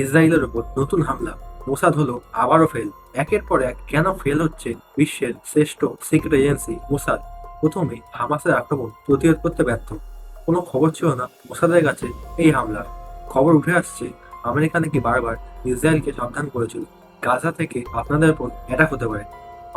ইসরায়েলের উপর নতুন হামলা। মোসাদ হলো আবারও ফেল। একের পর এক কেন ফেল হচ্ছে বিশ্বের শ্রেষ্ঠ সিক্রেট এজেন্সি মোসাদ? প্রথমে হামাসের আক্রমণ প্রতিরোধ করতে ব্যর্থ। কোনো খবর ছিল না মোসাদের কাছে এই হামলার। খবর উঠে আসছে আমেরিকা নাকি বারবার ইসরায়েলকে সাবধান করেছিল গাজা থেকে আপনাদের উপর অ্যাটাক হতে পারে।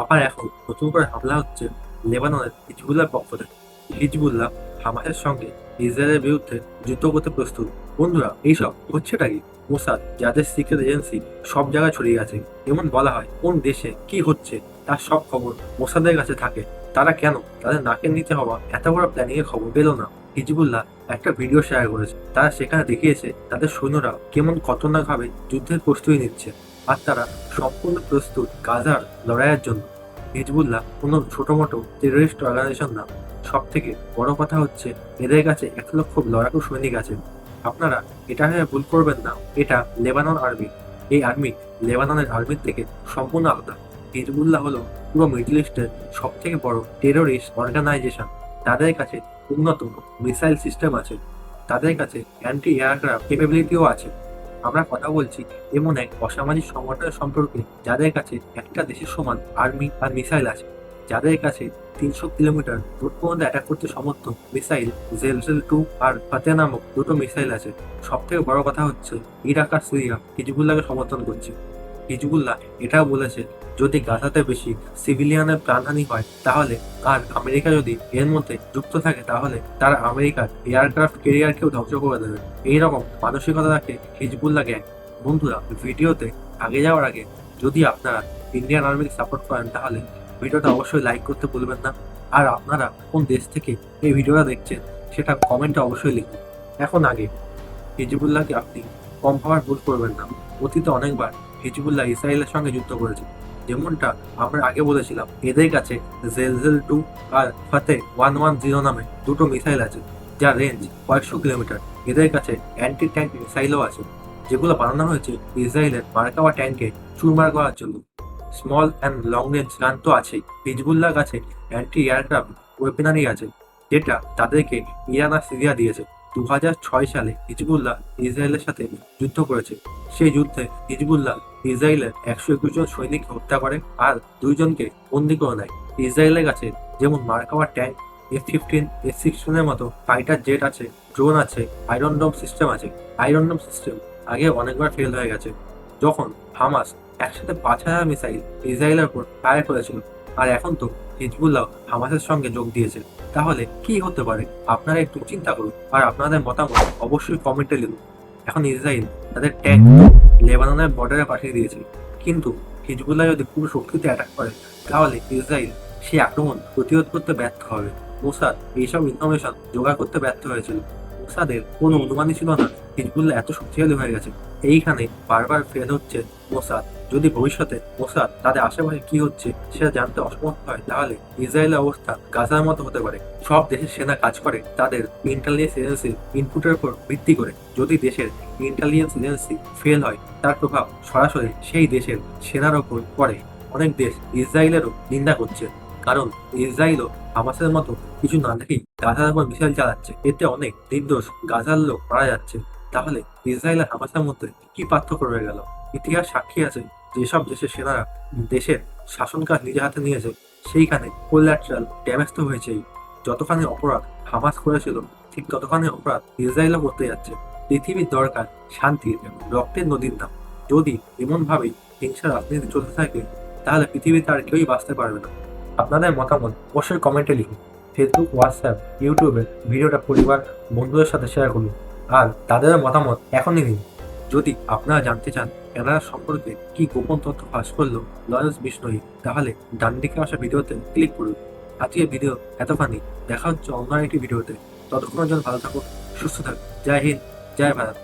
আবার এখন নতুন করে হামলা হচ্ছে লেবাননের হিজবুল্লাহর পক্ষ থেকে। হিজবুল্লাহ হামাসের সঙ্গে ইসরায়েলের বিরুদ্ধে যুদ্ধ করতে প্রস্তুত। বন্ধুরা, এইসব হচ্ছেটা কি? মোসাদ, যাদের সিক্রেট এজেন্সি সব জায়গায় ছড়িয়ে আছে, এমন বলা হয় কোন দেশে কি হচ্ছে তার সব খবর মোসাদের কাছে থাকে। তারা কেন তাদের নাকের নিচে হওয়া এত বড় প্ল্যানিং এর খবর পেল না? হিজবুল্লাহ একটা ভিডিও শেয়ার করেছে। তারা সেখানে দেখিয়েছে তাদের সৈন্যরা কেমন খতরনাক ভাবে যুদ্ধের প্রস্তুতি নিচ্ছে, আর তারা সম্পূর্ণ প্রস্তুত গাজার লড়াইয়ের জন্য। হিজবুল্লাহ কোনো ছোট মোটো টেররিস্ট অর্গানাইজেশন না। সব থেকে বড় কথা হচ্ছে এদের কাছে 1 লক্ষ লড়াকু সৈনিক আছে। আপনারা এটা ভেবে ভুল করবেন না, এটা লেবানন আর্মি। এই আর্মি লেবাননের আর্মির থেকে সম্পূর্ণ আলাদা। হিজবুল্লাহ হলো পুরো মিডল ইস্টের সব থেকে বড় টেরোরিস্ট অর্গানাইজেশন। তাদের কাছে উন্নত মিসাইল সিস্টেম আছে, তাদের কাছে অ্যান্টি এয়ারক্রাফট ক্যাপাবিলিটিও আছে। আমরা কথা বলছি এমন এক অসামাজিক সংগঠনের সম্পর্কে যাদের কাছে একটা দেশের সমান আর্মি আর মিসাইল আছে, যাদের কাছে 300 কিলোমিটার দূর পর্যন্ত অ্যাটাক করতে সমর্থ মিসাইল জেলজেল 2 আর ফাতে নামক দুটো মিসাইল আছে। সব থেকে বড় কথা হচ্ছে ইরাক আর সিরিয়া হিজবুল্লাহকে সমর্থন করছে। হিজবুল্লাহ এটাও বলেছে যদি গাজাতে বেশি সিভিলিয়ানের প্রাণহানি হয় তাহলে, আর আমেরিকা যদি এর মধ্যে যুক্ত থাকে, তাহলে তারা আমেরিকার এয়ারক্রাফট ক্যারিয়ারকেও ধ্বংস করে দেবে। এইরকম মানসিকতা রাখে হিজবুল্লাহ গ্যাং। বন্ধুরা, ভিডিওতে আগে যাওয়ার আগে যদি আপনারা ইন্ডিয়ান আর্মিকে সাপোর্ট করেন তাহলে ভিডিওটা অবশ্যই লাইক করতে ভুলবেন না। আর আপনারা কোন দেশ থেকে এই ভিডিওটা দেখছেন সেটা কমেন্টে অবশ্যই লিখুন। এখন আগে হিজবুল্লাহকে আপনি কম ভাবার ভুল করবেন না। অতীতে অনেকবার হিজবুল্লাহ ইসরায়েলের সঙ্গে যুদ্ধ করেছে। যেমনটা আমরা আগে বলেছিলাম, এদের কাছে জেলজেল 2 আর ফাতে 110 নামে দুটো মিসাইল আছে, যার রেঞ্জ কয়েকশো কিলোমিটার। এদের কাছে অ্যান্টি ট্যাঙ্ক মিসাইলও আছে, যেগুলো বানানো হয়েছে ইসরায়েলের মার্কাওয়া ট্যাঙ্কে চুরমার করার জন্য। স্মল অ্যান্ড লং রেঞ্জ গান তো আছেই। হিজবুল্লাহ কাছে অ্যান্টি এয়ারক্রাফট ওয়েপেনারি আছে, যেটা তাদেরকে ইরান আর সিরিয়া দিয়েছে। 2006 সালে হিজবুল্লাহ ইসরায়েলের সাথে যুদ্ধ করেছে। সেই যুদ্ধে হিজবুল্লাহ ইসরায়েলের 121 জন সৈনিককে হত্যা করে আর 2 জনকে বন্দি করে নেয়। ইসরায়েলের কাছে যেমন মার্কাওয়া ট্যাঙ্ক, F-15, F-16 মতো ফাইটার জেট আছে, ড্রোন আছে, আয়রন ডোম সিস্টেম আছে। আয়রন ডোম সিস্টেম আগে অনেকবার ফেল হয়ে গেছে, যখন হামাস একসাথে 5,000 মিসাইল ইসরায়েলের উপর ফায়ার করেছিল। আর এখন তো হিজবুল্লাহ হামাসের সঙ্গে যোগ দিয়েছে। তাহলে কি হতে পারে আপনারা একটু চিন্তা করুন, আর আপনাদের মতামত অবশ্যই কমেন্টে লিখুন। এখন ইসরায়েল তাদের ট্যাঙ্ক লেবাননের বর্ডারে পাঠিয়ে দিয়েছে, কিন্তু হিজবুল্লাহ যদি পুরো শক্তিতে অ্যাটাক করে তাহলে ইসরায়েল সেই আক্রমণ প্রতিরোধ করতে ব্যর্থ হবে। মোসাদ এইসব ইনফরমেশন জোগাড় করতে ব্যর্থ হয়েছিল। মোসাদের কোনো অনুমানই ছিল না হিজবুল্লাহ এত শক্তিশালী হয়ে গেছে। এইখানে বারবার ফেল হচ্ছে মোসাদ। যদি ভবিষ্যতে মোসাদ তাদের আশেপাশে কি হচ্ছে সেটা জানতে অসমর্থ হয়, তাহলে ইসরায়েলের অবস্থা গাজার মতো হতে পারে। সব দেশের সেনা কাজ করে তাদের ইন্টেলিজেন্স এজেন্সির ইনপুটের উপর ভিত্তি করে। যদি দেশের ইন্টেলিজেন্স এজেন্সি ফেল হয়, তার প্রভাব সরাসরি সেই দেশের সেনার ওপর পড়ে। অনেক দেশ ইসরায়েলেরও নিন্দা করছে, কারণ ইসরায়েলও হামাসের মতো কিছু না দেখেই গাজার উপর মিসাইল চালাচ্ছে। এতে অনেক নির্দোষ গাজার লোক মারা যাচ্ছে। তাহলে ইসরায়েল আর হামাসের মধ্যে কি পার্থক্য রয়ে গেল? ইতিহাস সাক্ষী আছে, যেসব দেশের সেনারা দেশের শাসন কাজ নিজে হাতে নিয়েছে সেইখানে কোল্যাট্রাল ড্যামেজ তো হয়েছেই। যতখানি অপরাধ হামাস করেছিল, ঠিক ততখানি অপরাধ ইসরায়েলও করতে যাচ্ছে। পৃথিবীর দরকার শান্তির, রক্তের নদীর নাম। যদি এমন ভাবেই হিংসা রাজনীতি চলতে থাকে, তাহলে পৃথিবীতে আর কেউই বাঁচতে পারবে না। আপনাদের মতামত অবশ্যই কমেন্টে লিখুন। ফেসবুক, হোয়াটসঅ্যাপ, ইউটিউবে ভিডিওটা পরিবার বন্ধুদের সাথে শেয়ার করুন, আর তাদের মতামত এখনই দিন। যদি আপনারা জানতে চান ক্যানাডা সম্পর্কে কি গোপন তথ্য ফাঁস করলো লরেন্স বিশনোয়ি, তাহলে ডান দিকে আসা ভিডিওতে ক্লিক করুন। আজকের ভিডিও এতখানি, দেখা হচ্ছে অন্য একটি ভিডিওতে। ততক্ষণের জন্য ভালো থাকুন, সুস্থ থাকুন। জয় হিন্দ, জয় ভারত।